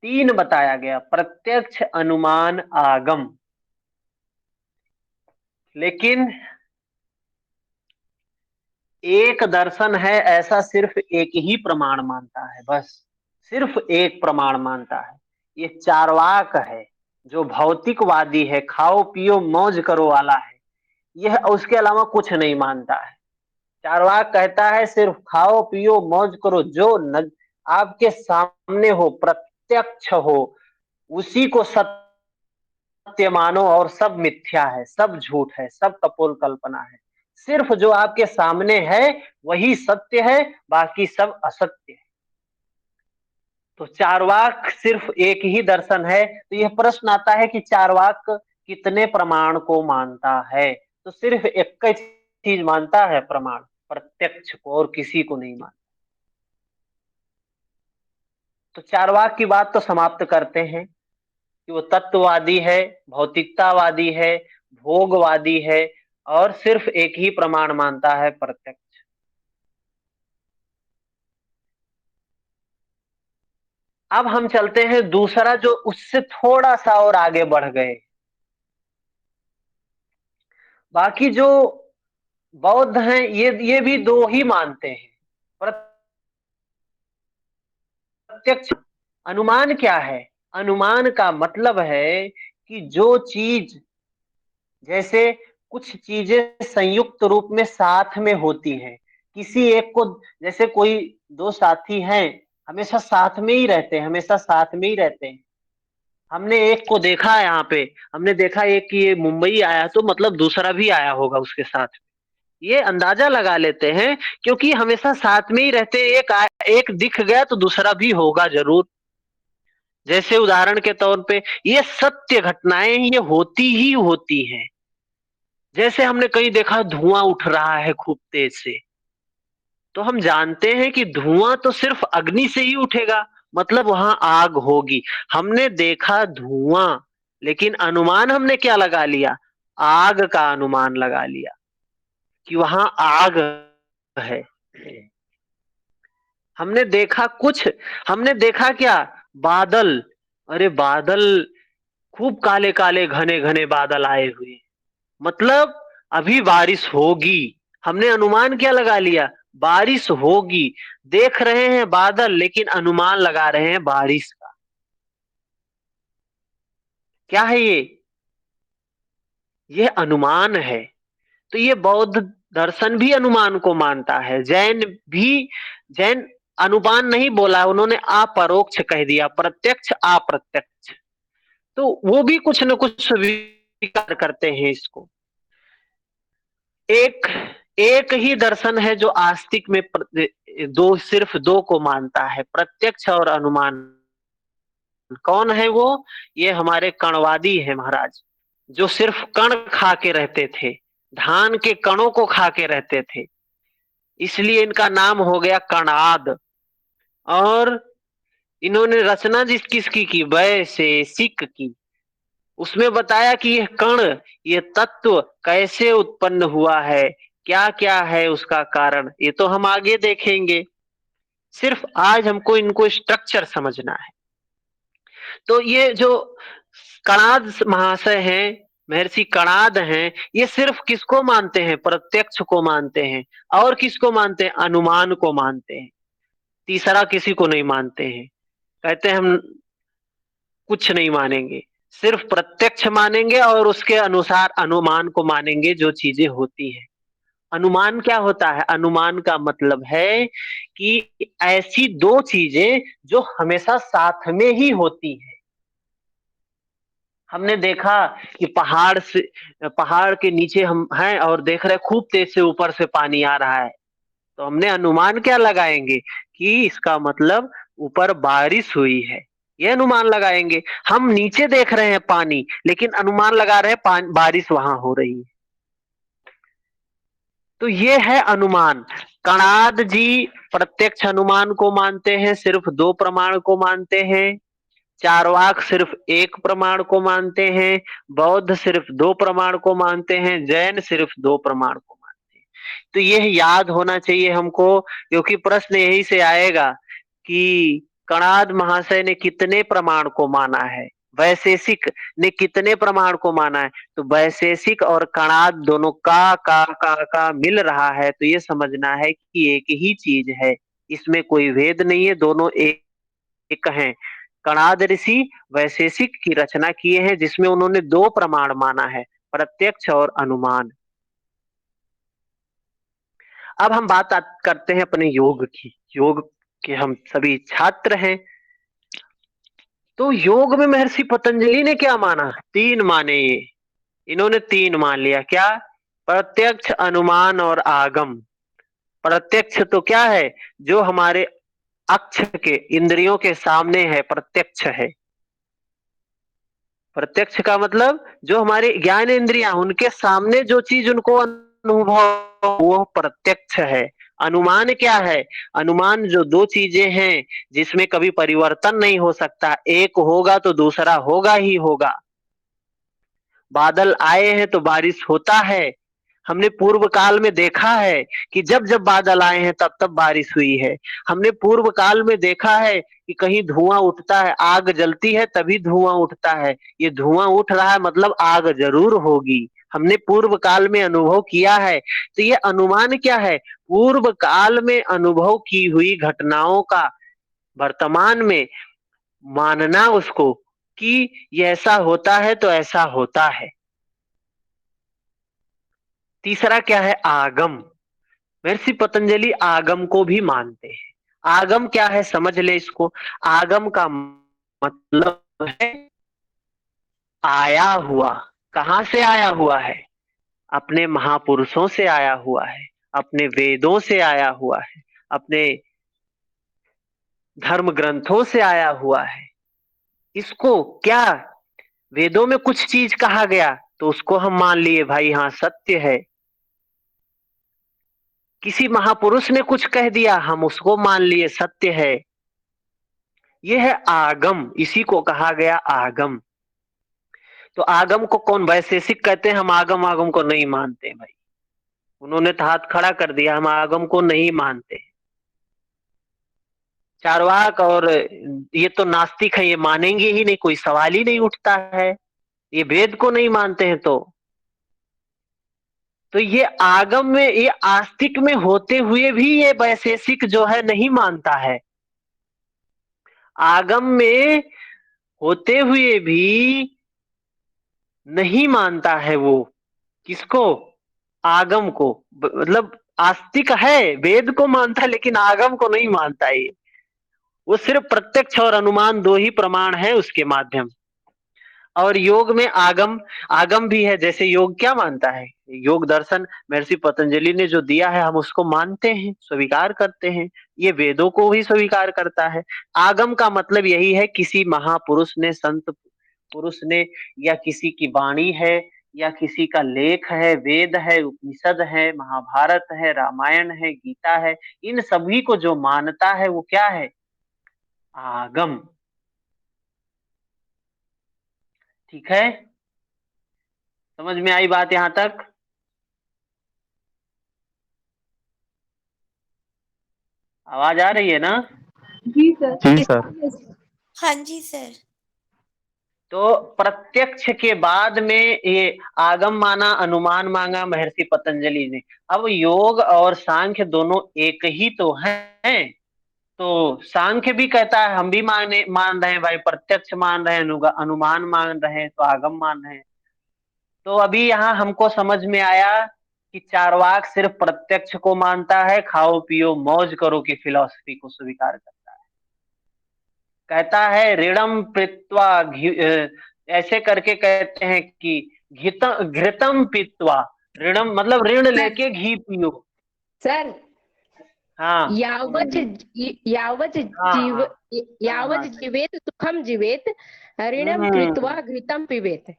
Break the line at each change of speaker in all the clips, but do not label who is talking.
तीन बताया गया, प्रत्यक्ष, अनुमान, आगम। लेकिन एक दर्शन है ऐसा सिर्फ एक ही प्रमाण मानता है, बस सिर्फ एक प्रमाण मानता है। ये चार्वाक है, जो भौतिकवादी है, खाओ पियो मौज करो वाला है। यह उसके अलावा कुछ नहीं मानता है। चार्वाक कहता है सिर्फ खाओ पियो मौज करो, जो आपके सामने हो, प्रत्यक्ष हो, उसी को सत्य मानो, और सब मिथ्या है, सब झूठ है, सब कपोल कल्पना है। सिर्फ जो आपके सामने है वही सत्य है, बाकी सब असत्य है। तो चार्वाक सिर्फ एक ही दर्शन है। तो यह प्रश्न आता है कि चार्वाक कितने प्रमाण को मानता है? तो सिर्फ एक ही चीज मानता है, प्रमाण, प्रत्यक्ष को, और किसी को नहीं मानता। तो चार्वाक की बात तो समाप्त करते हैं कि वो तत्ववादी है, भौतिकतावादी है, भोगवादी है, और सिर्फ एक ही प्रमाण मानता है, प्रत्यक्ष। अब हम चलते हैं दूसरा, जो उससे थोड़ा सा और आगे बढ़ गए। बाकी जो बौद्ध हैं, ये भी दो ही मानते हैं, प्रत्यक्ष। अनुमान क्या है? अनुमान का मतलब है कि जो चीज, जैसे कुछ चीजें संयुक्त रूप में साथ में होती हैं, किसी एक को, जैसे कोई दो साथी हैं, हमेशा साथ में ही रहते हैं, हमेशा साथ में ही रहते हैं। हमने एक को देखा यहाँ पे, हमने देखा एक कि ये मुंबई आया, तो मतलब दूसरा भी आया होगा उसके साथ। ये अंदाजा लगा लेते हैं, क्योंकि हमेशा साथ में ही रहते हैं। एक दिख गया तो दूसरा भी होगा जरूर। जैसे उदाहरण के तौर पे, ये सत्य घटनाएं ये होती ही होती हैं। जैसे हमने कहीं देखा धुआं उठ रहा है खूब तेज से, तो हम जानते हैं कि धुआं तो सिर्फ अग्नि से ही उठेगा, मतलब वहां आग होगी। हमने देखा धुआं, लेकिन अनुमान हमने क्या लगा लिया? आग का अनुमान लगा लिया कि वहां आग है। हमने देखा कुछ, हमने देखा क्या? बादल। अरे बादल, खूब काले काले घने घने बादल आए हुए, मतलब अभी बारिश होगी। हमने अनुमान क्या लगा लिया? बारिश होगी। देख रहे हैं बादल, लेकिन अनुमान लगा रहे हैं बारिश का। क्या है ये? ये अनुमान है। तो ये बौद्ध दर्शन भी अनुमान को मानता है। जैन भी, जैन अनुमान नहीं बोला, उन्होंने अपरोक्ष कह दिया, प्रत्यक्ष अप्रत्यक्ष। तो वो भी कुछ न कुछ स्वीकार करते हैं इसको। एक एक ही दर्शन है जो आस्तिक में दो, सिर्फ दो को मानता है, प्रत्यक्ष और अनुमान। कौन है वो? ये हमारे कणवादी है महाराज, जो सिर्फ कण खा के रहते थे, धान के कणों को खा के रहते थे, इसलिए इनका नाम हो गया कणाद। और इन्होंने रचना जिस किसकी की? वैशेषिक की। उसमें बताया कि यह कण, ये तत्व कैसे उत्पन्न हुआ है, क्या क्या है उसका कारण, ये तो हम आगे देखेंगे। सिर्फ आज हमको इनको स्ट्रक्चर समझना है। तो ये जो कणाद महाशय हैं, महर्षि कणाद हैं, ये सिर्फ किसको मानते हैं? प्रत्यक्ष को मानते हैं। और किसको मानते हैं? अनुमान को मानते हैं। तीसरा किसी को नहीं मानते हैं। कहते हैं हम कुछ नहीं मानेंगे, सिर्फ प्रत्यक्ष मानेंगे, और उसके अनुसार अनुमान को मानेंगे, जो चीजें होती हैं। अनुमान क्या होता है? अनुमान का मतलब है कि ऐसी दो चीजें जो हमेशा साथ में ही होती हैं। हमने देखा कि पहाड़ से, पहाड़ के नीचे हम हैं और देख रहे खूब तेज से ऊपर से पानी आ रहा है, तो हमने अनुमान क्या लगाएंगे? कि इसका मतलब ऊपर बारिश हुई है, ये अनुमान लगाएंगे। हम नीचे देख रहे हैं पानी, लेकिन अनुमान लगा रहे हैं बारिश वहां हो रही है। तो ये है अनुमान। कणाद जी प्रत्यक्ष अनुमान को मानते हैं, सिर्फ दो प्रमाण को मानते हैं। चारवाक सिर्फ एक प्रमाण को मानते हैं। बौद्ध सिर्फ दो प्रमाण को मानते हैं। जैन सिर्फ दो प्रमाण को मानते हैं। तो यह याद होना चाहिए हमको, क्योंकि प्रश्न यही से आएगा कि कणाद महाशय ने कितने प्रमाण को माना है, वैशेषिक ने कितने प्रमाण को माना है। तो वैशेषिक और कणाद दोनों का मिल रहा है, तो ये समझना है कि एक ही चीज है, इसमें कोई भेद नहीं है, दोनों एक हैं। कणाद ऋषि वैशेषिक की रचना किए हैं, जिसमें उन्होंने दो प्रमाण माना है, प्रत्यक्ष और अनुमान। अब हम बात करते हैं अपने योग की। योग के हम सभी छात्र हैं, तो योग में महर्षि पतंजलि ने क्या माना, तीन माने ये। इन्होंने तीन मान लिया, क्या, प्रत्यक्ष, अनुमान और आगम। प्रत्यक्ष तो क्या है, जो हमारे अक्ष के इंद्रियों के सामने है, प्रत्यक्ष है। प्रत्यक्ष का मतलब जो हमारे ज्ञान इंद्रियां, उनके सामने जो चीज उनको अनुभव, वो प्रत्यक्ष है। अनुमान क्या है, अनुमान जो दो चीजें हैं जिसमें कभी परिवर्तन नहीं हो सकता, एक होगा तो दूसरा होगा ही होगा। बादल आए हैं तो बारिश होता है, हमने पूर्व काल में देखा है कि जब जब बादल आए हैं तब तब बारिश हुई है। हमने पूर्व काल में देखा है कि कहीं धुआं उठता है, आग जलती है तभी धुआं उठता है, ये धुआं उठ रहा है मतलब आग जरूर होगी। हमने पूर्व काल में अनुभव किया है। तो ये अनुमान क्या है, पूर्व काल में अनुभव की हुई घटनाओं का वर्तमान में मानना उसको, कि ये ऐसा होता है तो ऐसा होता है। तीसरा क्या है, आगम। महर्षि पतंजलि आगम को भी मानते हैं। आगम क्या है, समझ ले इसको। आगम का मतलब है आया हुआ। कहां से आया हुआ है, अपने महापुरुषों से आया हुआ है, अपने वेदों से आया हुआ है, अपने धर्म ग्रंथों से आया हुआ है। इसको क्या, वेदों में कुछ चीज कहा गया तो उसको हम मान लिए, भाई हाँ सत्य है। किसी महापुरुष ने कुछ कह दिया, हम उसको मान लिए, सत्य है। यह है आगम, इसी को कहा गया आगम। तो आगम को कौन वैशेषिक कहते हैं, हम आगम आगम को नहीं मानते भाई। उन्होंने तो हाथ खड़ा कर दिया, हम आगम को नहीं मानते। चारवाक और ये तो नास्तिक है, ये मानेंगे ही नहीं, कोई सवाल ही नहीं उठता है, ये वेद को नहीं मानते हैं। तो ये आगम में, ये आस्तिक में होते हुए भी ये वैशेषिक जो है नहीं मानता है। आगम में होते हुए भी नहीं मानता है वो, किसको, आगम को। मतलब आस्तिक है, वेद को मानता है लेकिन आगम को नहीं मानता है। वो सिर्फ प्रत्यक्ष और अनुमान दो ही प्रमाण है उसके माध्यम। और योग में आगम, आगम भी है। जैसे योग क्या मानता है, योग दर्शन महर्षि पतंजलि ने जो दिया है हम उसको मानते हैं, स्वीकार करते हैं। ये वेदों को भी स्वीकार करता है। आगम का मतलब यही है, किसी महापुरुष ने, संत पुरुष ने, या किसी की वाणी है, या किसी का लेख है, वेद है, उपनिषद है, महाभारत है, रामायण है, गीता है, इन सभी को जो मानता है वो क्या है, आगम। ठीक है, समझ में आई बात यहां तक। आवाज आ रही है ना।
जी सर।
जी सर।
हाँ जी सर।
तो प्रत्यक्ष के बाद में ये आगम माना, अनुमान मांगा महर्षि पतंजलि ने। अब योग और सांख्य दोनों एक ही तो हैं। तो सांख्य भी कहता है, हम भी मान रहे हैं भाई, प्रत्यक्ष मान रहे हैं, अनुमान मान रहे हैं, तो आगम मान रहे हैं। तो अभी यहाँ हमको समझ में आया कि चारवाक सिर्फ प्रत्यक्ष को मानता है, खाओ पियो मौज करो की फिलॉसफी को स्वीकार करता है। कहता है ऋणम पीत्वा ऐसे करके कहते हैं कि घृतम पीत्वा, ऋणम मतलब ऋण लेके घी पियो।
सर,
हाँ
यावत यावत
हाँ
जीव
हाँ
यावत
हाँ।
जीवेत सुखम जीवेत, ऋणम कृत्वा
हम्म
घृतम पिबेत।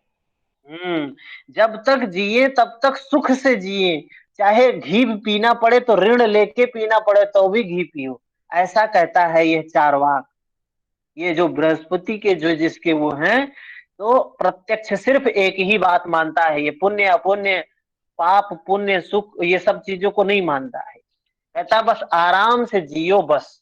जब तक जिए तब तक सुख से जिए, चाहे घी पीना पड़े तो ऋण लेके पीना पड़े तो भी घी पियो, ऐसा कहता है ये चारवाक। ये जो बृहस्पति के जो जिसके वो हैं, तो प्रत्यक्ष सिर्फ एक ही बात मानता है, ये पुण्य अपुण्य, पाप पुण्य सुख ये सब चीजों को नहीं मानता है। कहता बस आराम से जियो बस।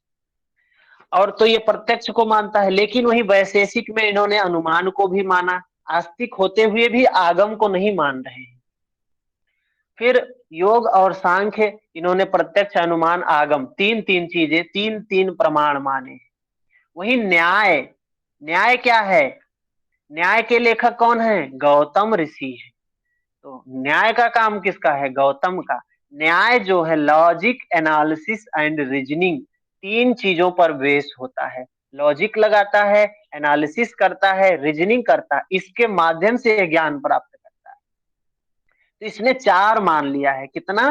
और तो ये प्रत्यक्ष को मानता है, लेकिन वही वैशेषिक में इन्होंने अनुमान को भी माना, आस्तिक होते हुए भी आगम को नहीं मान रहे हैं। फिर योग और सांख्य इन्होंने प्रत्यक्ष अनुमान आगम तीन तीन चीजें, तीन तीन प्रमाण माने। वही न्याय, न्याय क्या है? न्याय के लेखक कौन है? गौतम ऋषि है। तो न्याय का काम किसका है? गौतम का। न्याय जो है लॉजिक, एनालिसिस एंड रीजनिंग, तीन चीजों पर बेस होता है। लॉजिक लगाता है, एनालिसिस करता है, रीजनिंग करता है, इसके माध्यम से ज्ञान प्राप्त करता है। तो इसने चार मान लिया है। कितना?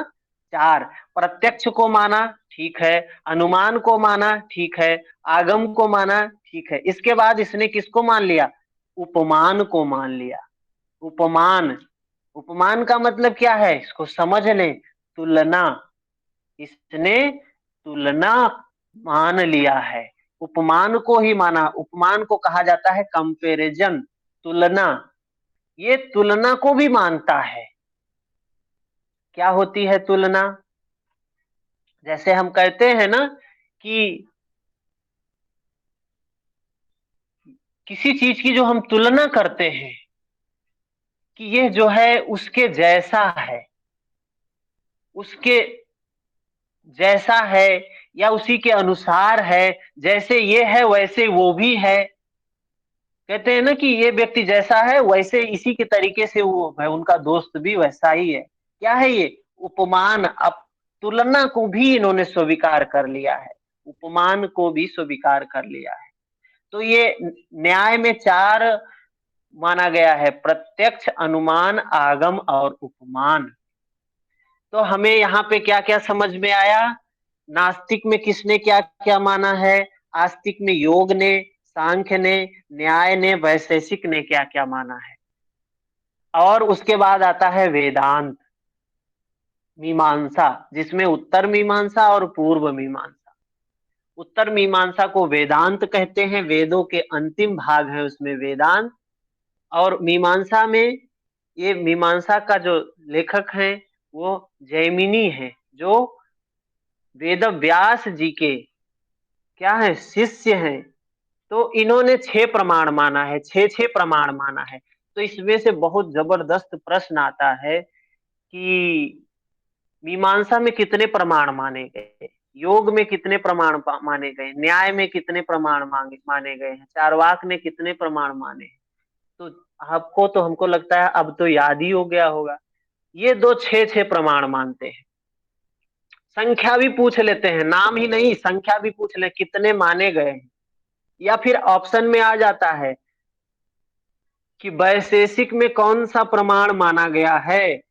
चार। प्रत्यक्ष को माना, ठीक है, अनुमान को माना, ठीक है, आगम को माना, ठीक है। इसके बाद इसने किसको मान लिया? उपमान को मान लिया। उपमान, उपमान का मतलब क्या है? इसको समझ लें, तुलना। इसने तुलना मान लिया है, उपमान को ही माना। उपमान को कहा जाता है कंपैरिजन, तुलना। ये तुलना को भी मानता है। क्या होती है तुलना? जैसे हम कहते हैं ना कि किसी चीज की जो हम तुलना करते हैं कि ये जो है उसके जैसा है, उसके जैसा है, या उसी के अनुसार है, जैसे ये है वैसे वो भी है। कहते हैं ना कि ये व्यक्ति जैसा है वैसे इसी के तरीके से वो है, उनका दोस्त भी वैसा ही है। क्या है ये? उपमान। अब तुलना को भी इन्होंने स्वीकार कर लिया है, उपमान को भी स्वीकार कर लिया है। तो ये न्याय में चार माना गया है, प्रत्यक्ष, अनुमान, आगम और उपमान। तो हमें यहाँ पे क्या क्या समझ में आया? नास्तिक में किसने क्या क्या माना है, आस्तिक में योग ने, सांख्य ने, न्याय ने, वैशेषिक ने क्या क्या माना है। और उसके बाद आता है वेदांत, मीमांसा, जिसमें उत्तर मीमांसा और पूर्व मीमांसा। उत्तर मीमांसा को वेदांत कहते हैं, वेदों के अंतिम भाग है उसमें वेदांत। और मीमांसा में, ये मीमांसा का जो लेखक है वो जैमिनी है, जो वेद व्यास जी के क्या है? शिष्य हैं। तो इन्होंने छह प्रमाण माना है, छह छह प्रमाण माना है। तो इसमें से बहुत जबरदस्त प्रश्न आता है कि मीमांसा में कितने प्रमाण माने गए, योग में कितने प्रमाण माने गए, न्याय में कितने प्रमाण माने गए हैं, चारवाक ने कितने प्रमाण माने हैं। तो आपको तो, हमको लगता है अब तो याद ही हो गया होगा। ये दो छह छह प्रमाण मानते हैं। संख्या भी पूछ लेते हैं, नाम ही नहीं संख्या भी पूछ ले कितने माने गए हैं। या फिर ऑप्शन में आ जाता है कि वैशेषिक में कौन सा प्रमाण माना गया है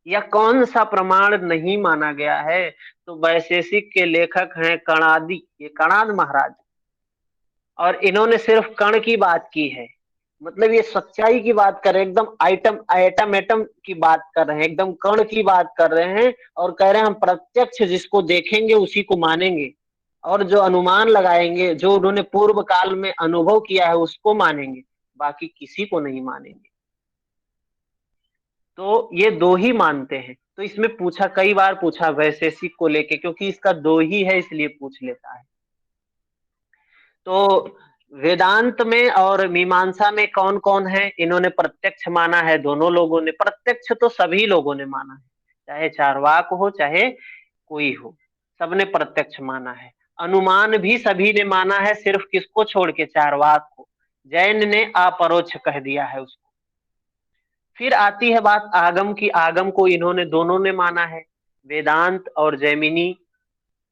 या कौन सा प्रमाण नहीं माना गया है। तो वैशेषिक के लेखक हैं कणादि, ये कणाद महाराज। और इन्होंने सिर्फ कण की बात की है, मतलब ये सच्चाई की बात कर रहे हैं, एकदम आइटम एटम एटम की बात कर रहे हैं, एकदम कण की बात कर रहे हैं। और कह रहे हैं हम प्रत्यक्ष जिसको देखेंगे उसी को मानेंगे, और जो अनुमान लगाएंगे, जो उन्होंने पूर्व काल में अनुभव किया है उसको मानेंगे, बाकी किसी को नहीं मानेंगे। तो ये दो ही मानते हैं। तो इसमें पूछा, कई बार पूछा वैशेषिक को लेके, क्योंकि इसका दो ही है इसलिए पूछ लेता है। तो वेदांत में और मीमांसा में कौन कौन है? इन्होंने प्रत्यक्ष माना है, दोनों लोगों ने। प्रत्यक्ष तो सभी लोगों ने माना है, चाहे चारवाक हो चाहे कोई हो, सबने प्रत्यक्ष माना है। अनुमान भी सभी ने माना है, सिर्फ किसको छोड़ के? चारवाक को। जैन ने अपरोक्ष कह दिया है उसको। फिर आती है बात आगम की। आगम को इन्होंने, दोनों ने माना है, वेदांत और जैमिनी,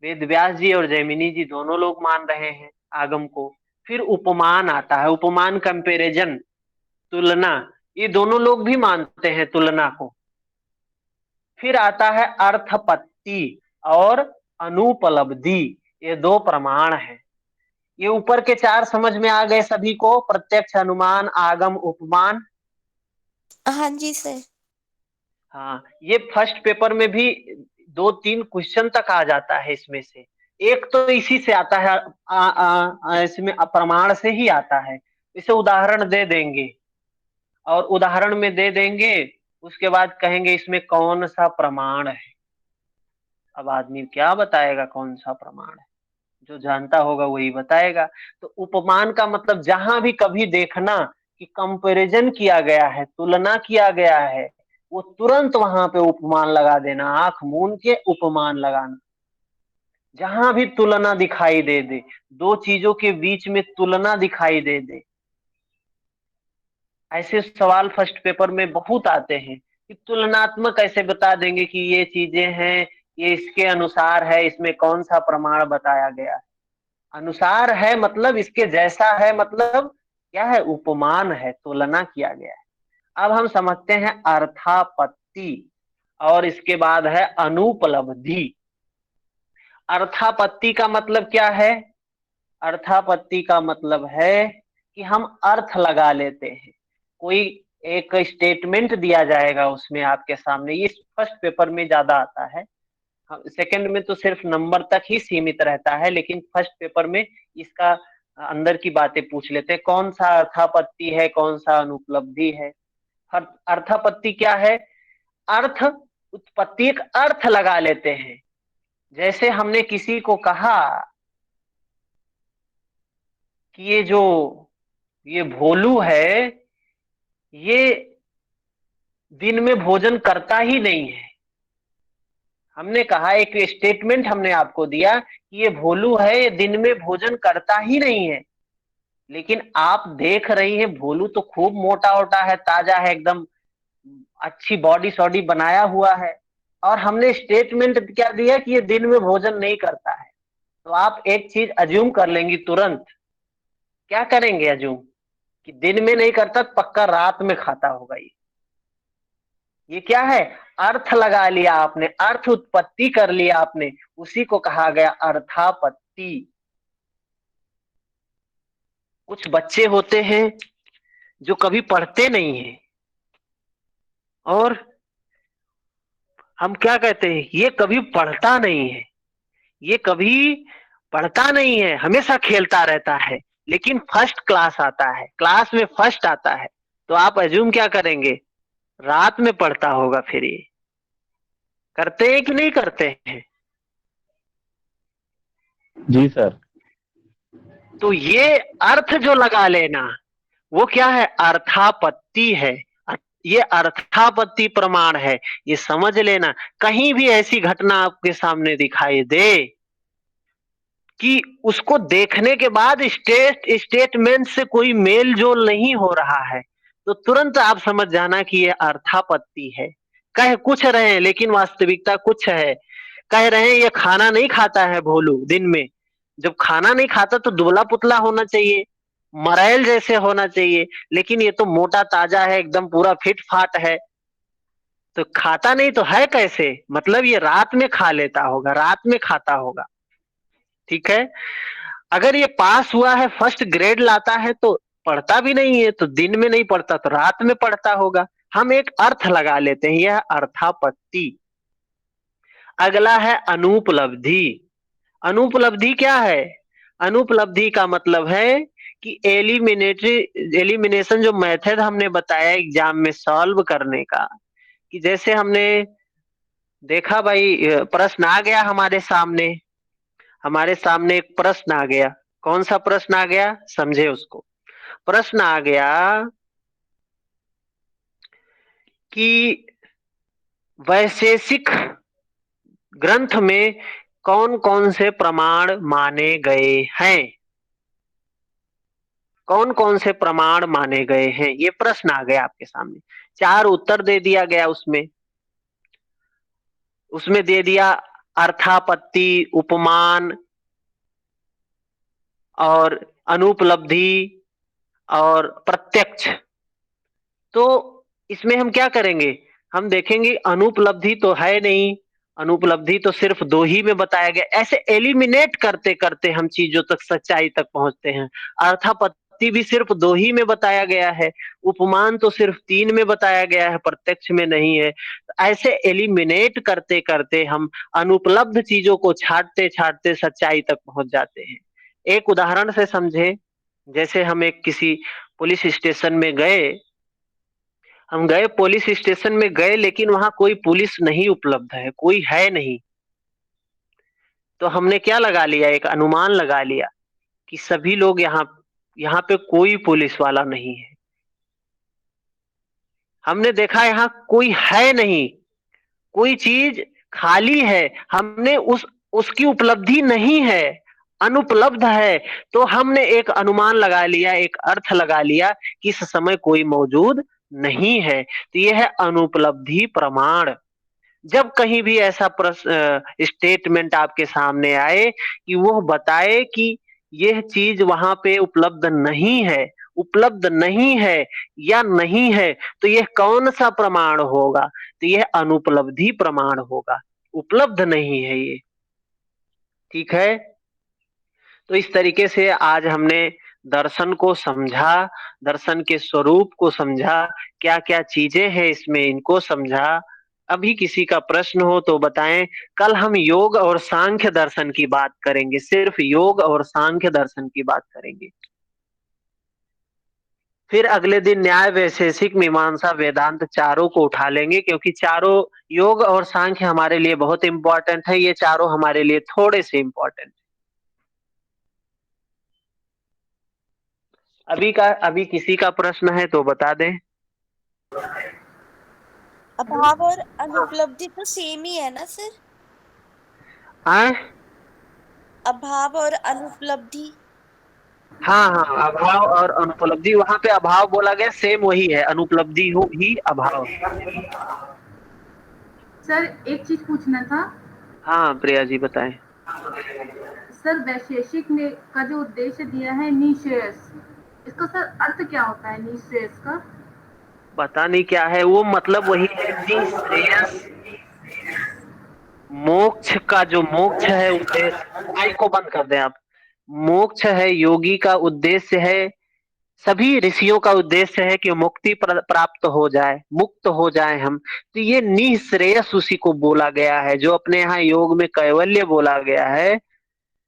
वेद व्यास जी और जैमिनी जी दोनों लोग मान रहे हैं आगम को। फिर उपमान आता है, उपमान कंपैरिजन, तुलना, ये दोनों लोग भी मानते हैं तुलना को। फिर आता है अर्थपत्ति और अनुपलब्धि, ये दो प्रमाण है। ये ऊपर के चार समझ में आ गए सभी को? प्रत्यक्ष, अनुमान, आगम, उपमान।
हाँ जी सर।
हाँ, ये फर्स्ट पेपर में भी दो तीन क्वेश्चन तक आ जाता है इसमें से। एक तो इसी से आता है, इसमें प्रमाण से ही आता है। इसे उदाहरण दे देंगे, और उदाहरण में दे देंगे, उसके बाद कहेंगे इसमें कौन सा प्रमाण है। अब आदमी क्या बताएगा कौन सा प्रमाण है? जो जानता होगा वही बताएगा। तो उपमान का मतलब जहां भी कभी देखना कि कंपैरिजन किया गया है, तुलना किया गया है, वो तुरंत वहां पे उपमान लगा देना, आंख मूंद के उपमान लगाना। जहां भी तुलना दिखाई दे दे, दो चीजों के बीच में तुलना दिखाई दे दे, ऐसे सवाल फर्स्ट पेपर में बहुत आते हैं कि तुलनात्मक ऐसे बता देंगे कि ये चीजें हैं, ये इसके अनुसार है, इसमें कौन सा प्रमाण बताया गया है। अनुसार है मतलब इसके जैसा है, मतलब क्या है, उपमान है, तुलना किया गया है। अब हम समझते हैं अर्थापत्ति, और इसके बाद है अनुपलब्धि। अर्थापत्ति का मतलब क्या है? अर्थापत्ति का मतलब है कि हम अर्थ लगा लेते हैं। कोई एक स्टेटमेंट दिया जाएगा उसमें आपके सामने, ये फर्स्ट पेपर में ज्यादा आता है, सेकंड में तो सिर्फ नंबर तक ही सीमित रहता है, लेकिन फर्स्ट पेपर में इसका अंदर की बातें पूछ लेते हैं। कौन सा अर्थापत्ति है, कौन सा अनुपलब्धि है। अर्थापत्ति क्या है? अर्थ उत्पत्ति, एक अर्थ लगा लेते हैं। जैसे हमने किसी को कहा कि ये भोलू है, ये दिन में भोजन करता ही नहीं है। हमने कहा, एक स्टेटमेंट हमने आपको दिया कि ये भोलू है, ये दिन में भोजन करता ही नहीं है। लेकिन आप देख रही हैं भोलू तो खूब मोटा मोटा है, ताजा है, एकदम अच्छी बॉडी सॉडी बनाया हुआ है, और हमने स्टेटमेंट क्या दिया कि ये दिन में भोजन नहीं करता है। तो आप एक चीज अज्यूम कर लेंगी तुरंत। क्या करेंगे अज्यूम? कि दिन में नहीं करता, पक्का रात में खाता होगा ये क्या है? अर्थ लगा लिया आपने, अर्थ उत्पत्ति कर लिया आपने, उसी को कहा गया अर्थापत्ति। कुछ बच्चे होते हैं जो कभी पढ़ते नहीं है, और हम क्या कहते हैं, ये कभी पढ़ता नहीं है, ये कभी पढ़ता नहीं है, हमेशा खेलता रहता है, लेकिन फर्स्ट क्लास आता है, क्लास में फर्स्ट आता है। तो आप अज्यूम क्या करेंगे? रात में पढ़ता होगा। फिर ये करते हैं कि नहीं करते हैं?
जी सर।
तो ये अर्थ जो लगा लेना, वो क्या है? अर्थापत्ति है। ये अर्थापत्ति प्रमाण है, ये समझ लेना। कहीं भी ऐसी घटना आपके सामने दिखाई दे कि उसको देखने के बाद स्टेटमेंट से कोई मेल जोल नहीं हो रहा है, तो तुरंत आप समझ जाना कि ये अर्थापत्ति है। कह कुछ रहे हैं लेकिन वास्तविकता कुछ है। कह रहे हैं ये खाना नहीं खाता है भोलू दिन में, जब खाना नहीं खाता तो दुबला पुतला होना चाहिए, मरैल जैसे होना चाहिए, लेकिन ये तो मोटा ताजा है, एकदम पूरा फिट फाट है। तो खाता नहीं तो है कैसे? मतलब ये रात में खा लेता होगा, रात में खाता होगा। ठीक है। अगर ये पास हुआ है, फर्स्ट ग्रेड लाता है, तो पढ़ता भी नहीं है, तो दिन में नहीं पढ़ता तो रात में पढ़ता होगा। हम एक अर्थ लगा लेते हैं, यह अर्थापत्ति। अगला है अनुपलब्धि। अनुपलब्धि क्या है? अनुपलब्धि का मतलब है कि एलिमिनेशन जो मेथड हमने बताया एग्जाम में सॉल्व करने का, कि जैसे हमने देखा भाई, प्रश्न आ गया हमारे सामने एक प्रश्न आ गया। कौन सा प्रश्न आ गया? समझे उसको। प्रश्न आ गया कि वैशेषिक ग्रंथ में कौन कौन से प्रमाण माने गए हैं, कौन कौन से प्रमाण माने गए हैं, ये प्रश्न आ गया आपके सामने। 4 उत्तर दे दिया गया उसमें उसमें दे दिया अर्थापत्ति, उपमान और अनुपलब्धि और प्रत्यक्ष। तो इसमें हम क्या करेंगे? हम देखेंगे अनुपलब्धि तो है नहीं, अनुपलब्धि तो सिर्फ 2 ही में बताया गया। ऐसे एलिमिनेट करते करते हम चीजों तक, सच्चाई तक पहुंचते हैं। अर्थापत्ति भी सिर्फ 2 ही में बताया गया है, उपमान तो सिर्फ 3 में बताया गया है, प्रत्यक्ष में नहीं है। ऐसे एलिमिनेट करते करते हम अनुपलब्ध चीजों को छांटते छांटते सच्चाई तक पहुंच जाते हैं। एक उदाहरण से समझे, जैसे हम एक किसी पुलिस स्टेशन में गए, हम गए पुलिस स्टेशन में गए, लेकिन वहां कोई पुलिस नहीं उपलब्ध है, कोई है नहीं। तो हमने क्या लगा लिया, एक अनुमान लगा लिया कि सभी लोग यहाँ पे कोई पुलिस वाला नहीं है। हमने देखा यहाँ कोई है नहीं, कोई चीज खाली है, हमने उसकी उपलब्धि नहीं है, अनुपलब्ध है। तो हमने एक अनुमान लगा लिया, एक अर्थ लगा लिया कि इस समय कोई मौजूद नहीं है। तो यह है अनुपलब्धि प्रमाण। जब कहीं भी ऐसा प्रश्न स्टेटमेंट आपके सामने आए कि वो बताए कि यह चीज वहां पे उपलब्ध नहीं है या नहीं है, तो यह कौन सा प्रमाण होगा? तो यह अनुपलब्धि प्रमाण होगा, उपलब्ध नहीं है ये। ठीक है, तो इस तरीके से आज हमने दर्शन को समझा, दर्शन के स्वरूप को समझा, क्या क्या चीजें हैं इसमें इनको समझा। अभी किसी का प्रश्न हो तो बताएं। कल हम योग और सांख्य दर्शन की बात करेंगे, सिर्फ योग और सांख्य दर्शन की बात करेंगे। फिर अगले दिन न्याय, वैशेषिक, मीमांसा, वेदांत चारों को उठा लेंगे, क्योंकि चारों योग और सांख्य हमारे लिए बहुत इंपॉर्टेंट है, ये चारों हमारे लिए थोड़े से इंपॉर्टेंट। अभी किसी का प्रश्न है तो बता दें।
अभाव और अनुपलब्धि तो सेम ही है ना सर?
हाँ
अभाव और अनुपलब्धि।
हाँ हाँ, अभाव और अनुपलब्धि, वहां पे अभाव बोला गया, सेम वही है, अनुपलब्धि हो ही अभाव।
सर एक चीज पूछना था।
हाँ प्रिया जी बताएं।
सर वैशेषिक ने का जो उद्देश्य दिया है निःश्रेयस, इसका सर अर्थ क्या होता है निःश्रेयस का?
पता नहीं क्या है वो, मतलब वही है निःश्रेयस। मोक्ष का जो मोक्ष है उद्देश्य, माइक को बंद कर दें आप। मोक्ष है, योगी का उद्देश्य है, सभी ऋषियों का उद्देश्य है कि मुक्ति प्राप्त हो जाए, मुक्त हो जाए हम। तो ये निःश्रेयस उसी को बोला गया है, जो अपने यहाँ योग में कैवल्य बोला गया है,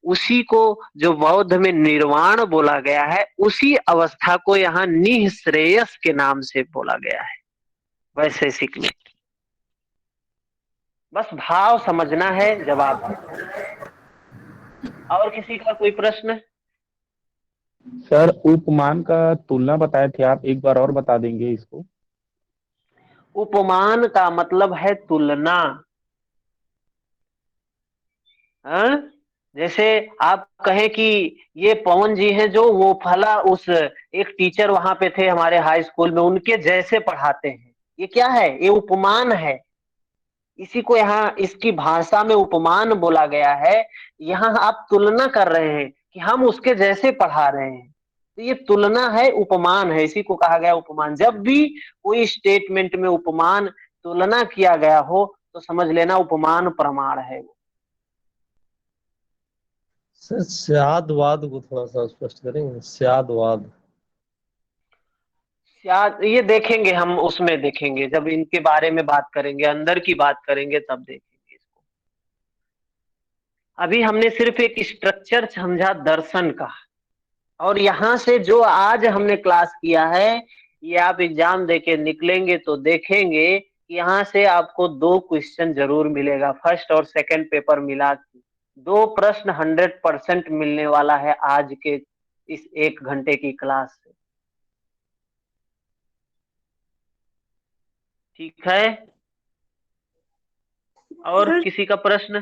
उसी को जो बौद्ध में निर्वाण बोला गया है, उसी अवस्था को यहाँ निःश्रेयस के नाम से बोला गया है वैशेषिक में। बस भाव समझना है, जवाब देना। और किसी का कोई प्रश्न?
सर उपमान का तुलना बताए थे आप, एक बार और बता देंगे इसको?
उपमान का मतलब है तुलना। हाँ? जैसे आप कहें कि ये पवन जी हैं जो वो फला, उस एक टीचर वहां पे थे हमारे हाई स्कूल में, उनके जैसे पढ़ाते हैं, ये क्या है? ये उपमान है। इसी को यहाँ इसकी भाषा में उपमान बोला गया है। यहाँ आप तुलना कर रहे हैं कि हम उसके जैसे पढ़ा रहे हैं, तो ये तुलना है, उपमान है, इसी को कहा गया उपमान। जब भी कोई स्टेटमेंट में उपमान, तुलना किया गया हो, तो समझ लेना उपमान प्रमाण है।
सर स्यादवाद को थोड़ा सा स्पष्ट करेंगे, स्यादवाद।
शायद ये देखेंगे हम, उसमें देखेंगे जब इनके बारे में बात करेंगे, अंदर की बात करेंगे तब देखेंगे इसको। अभी हमने सिर्फ एक स्ट्रक्चर समझा दर्शन का, और यहाँ से जो आज हमने क्लास किया है, ये आप एग्जाम देके निकलेंगे तो देखेंगे कि यहाँ से आपको 2 क्वेश्चन जरूर मिलेगा, फर्स्ट और सेकंड पेपर मिला के 2 प्रश्न 100% मिलने वाला है आज के इस 1 घंटे की क्लास से। ठीक है, और
सर
किसी का प्रश्न?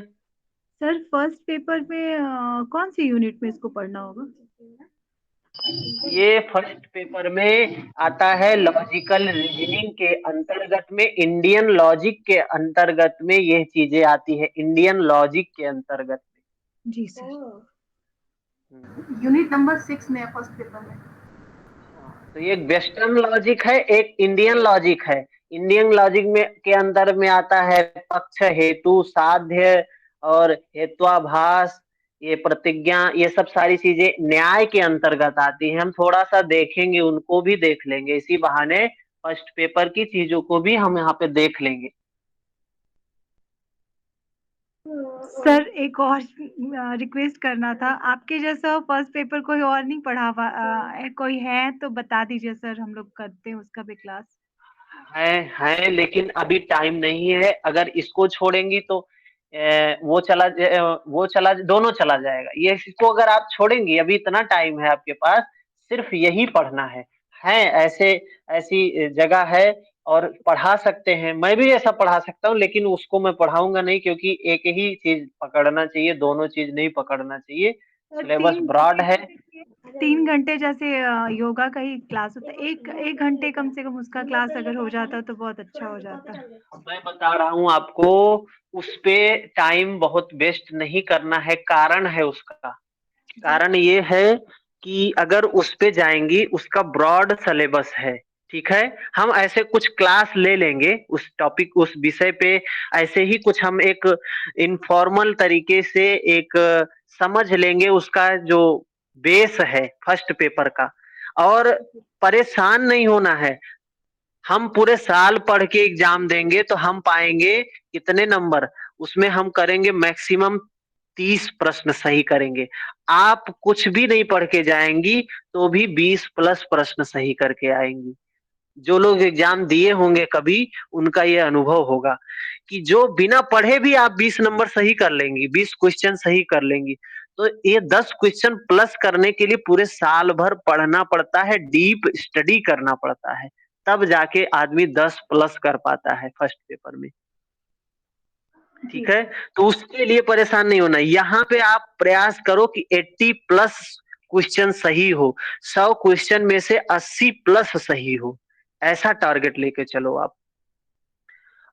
सर फर्स्ट पेपर में कौन सी यूनिट में इसको पढ़ना होगा?
ये फर्स्ट पेपर में आता है, लॉजिकल रीजनिंग के अंतर्गत में, इंडियन लॉजिक के अंतर्गत में ये चीजें आती है, इंडियन लॉजिक के अंतर्गत में।
जी सर।
यूनिट नंबर 6 में फर्स्ट पेपर में।
तो ये वेस्टर्न लॉजिक है, एक इंडियन लॉजिक है। इंडियन लॉजिक में के अंदर में आता है पक्ष, हेतु, साध्य और हेत्वाभास, ये प्रतिज्ञा, ये सब सारी चीजें न्याय के अंतर्गत आती हैं। हम थोड़ा सा देखेंगे, उनको भी देख लेंगे, इसी बहाने फर्स्ट पेपर की चीजों को भी हम यहाँ पे देख लेंगे।
सर एक और रिक्वेस्ट करना था, आपके जैसा फर्स्ट पेपर कोई और नहीं कोई है तो बता दीजिए सर, हम लोग करते हैं उसका भी क्लास।
है लेकिन अभी टाइम नहीं है। अगर इसको छोड़ेंगी तो वो चला दोनों चला जाएगा। ये इसको अगर आप छोड़ेंगी, अभी इतना टाइम है आपके पास, सिर्फ यही पढ़ना है। ऐसे ऐसी जगह है और पढ़ा सकते हैं, मैं भी ऐसा पढ़ा सकता हूँ, लेकिन उसको मैं पढ़ाऊंगा नहीं क्योंकि एक ही चीज पकड़ना चाहिए, दोनों चीज नहीं पकड़ना चाहिए।
सर
सिलेबस ब्रॉड है।
3 घंटे जैसे योगा का ही क्लास होता है, एक घंटे कम से कम उसका क्लास अगर हो जाता तो बहुत अच्छा हो जाता।
मैं बता रहा हूँ आपको, उस पे टाइम बहुत वेस्ट नहीं करना है। कारण है उसका, कारण ये है कि अगर उस पे जाएंगी, उसका ब्रॉड सिलेबस है, ठीक है। हम ऐसे कुछ क्लास ले लेंगे उस टॉपिक, उस विषय पे, ऐसे ही कुछ हम एक इनफॉर्मल तरीके से एक समझ लेंगे उसका जो बेस है फर्स्ट पेपर का। और परेशान नहीं होना है। हम पूरे साल पढ़ के एग्जाम देंगे तो हम पाएंगे कितने नंबर, उसमें हम करेंगे मैक्सिमम 30 प्रश्न सही करेंगे। आप कुछ भी नहीं पढ़ के जाएंगी तो भी 20 प्लस प्रश्न सही करके आएंगी। जो लोग एग्जाम दिए होंगे कभी, उनका ये अनुभव होगा कि जो बिना पढ़े भी आप 20 नंबर सही कर लेंगी, 20 क्वेश्चन सही कर लेंगी। तो ये 10 क्वेश्चन प्लस करने के लिए पूरे साल भर पढ़ना पड़ता है, डीप स्टडी करना पड़ता है, तब जाके आदमी 10 प्लस कर पाता है फर्स्ट पेपर में। ठीक है, तो उसके लिए परेशान नहीं होना। यहाँ पे आप प्रयास करो कि 80 प्लस क्वेश्चन सही हो, 100 क्वेश्चन में से 80 प्लस सही हो, ऐसा टारगेट लेके चलो आप।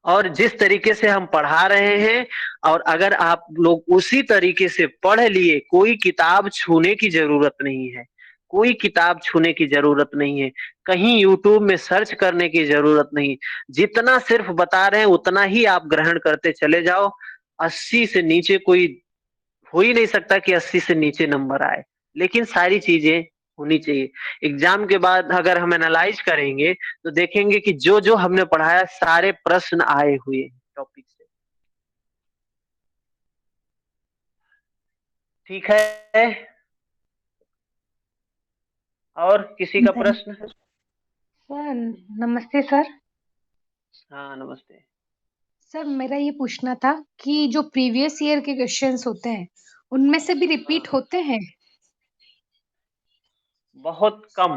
और जिस तरीके से हम पढ़ा रहे हैं, और अगर आप लोग उसी तरीके से पढ़ लिए, कोई किताब छूने की जरूरत नहीं है, कोई किताब छूने की जरूरत नहीं है, कहीं यूट्यूब में सर्च करने की जरूरत नहीं। जितना सिर्फ बता रहे हैं उतना ही आप ग्रहण करते चले जाओ। 80 से नीचे कोई हो ही नहीं सकता कि 80 से नीचे नंबर आए, लेकिन सारी चीजें होनी चाहिए। एग्जाम के बाद अगर हम एनालाइज करेंगे तो देखेंगे कि जो जो हमने पढ़ाया सारे प्रश्न आए हुए हैं टॉपिक से। ठीक है, और किसी का प्रश्न है?
सर नमस्ते सर।
हाँ नमस्ते।
सर मेरा ये पूछना था कि जो प्रीवियस ईयर के क्वेश्चंस होते हैं उनमें से भी रिपीट होते हैं?
बहुत कम,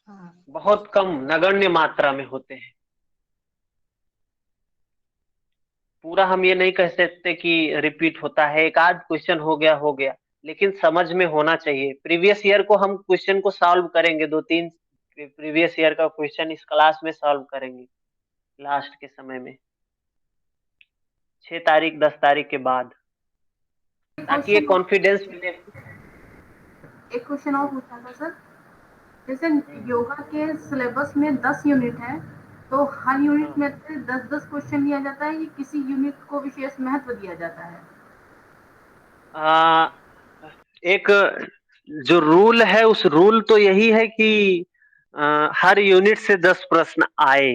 हाँ।
बहुत कम, नगण्य मात्रा में होते हैं। पूरा हम ये नहीं कह सकते कि रिपीट होता है, एक आध क्वेश्चन हो गया, लेकिन समझ में होना चाहिए। प्रीवियस ईयर को हम क्वेश्चन को सॉल्व करेंगे, 2-3 प्रीवियस ईयर का क्वेश्चन इस क्लास में सॉल्व करेंगे लास्ट के समय में, 6 तारीख 10 तारीख के बाद, ताकि ये कॉन्फिडेंस मिले।
एक क्वेश्चन और पूछना था सर, जैसे योगा के सिलेबस में 10 यूनिट है, तो हर यूनिट में से 10-10 क्वेश्चन लिया जाता है कि किसी यूनिट को विशेष महत्व दिया जाता है?
एक जो रूल है, उस रूल तो यही है कि हर यूनिट से 10 प्रश्न आए।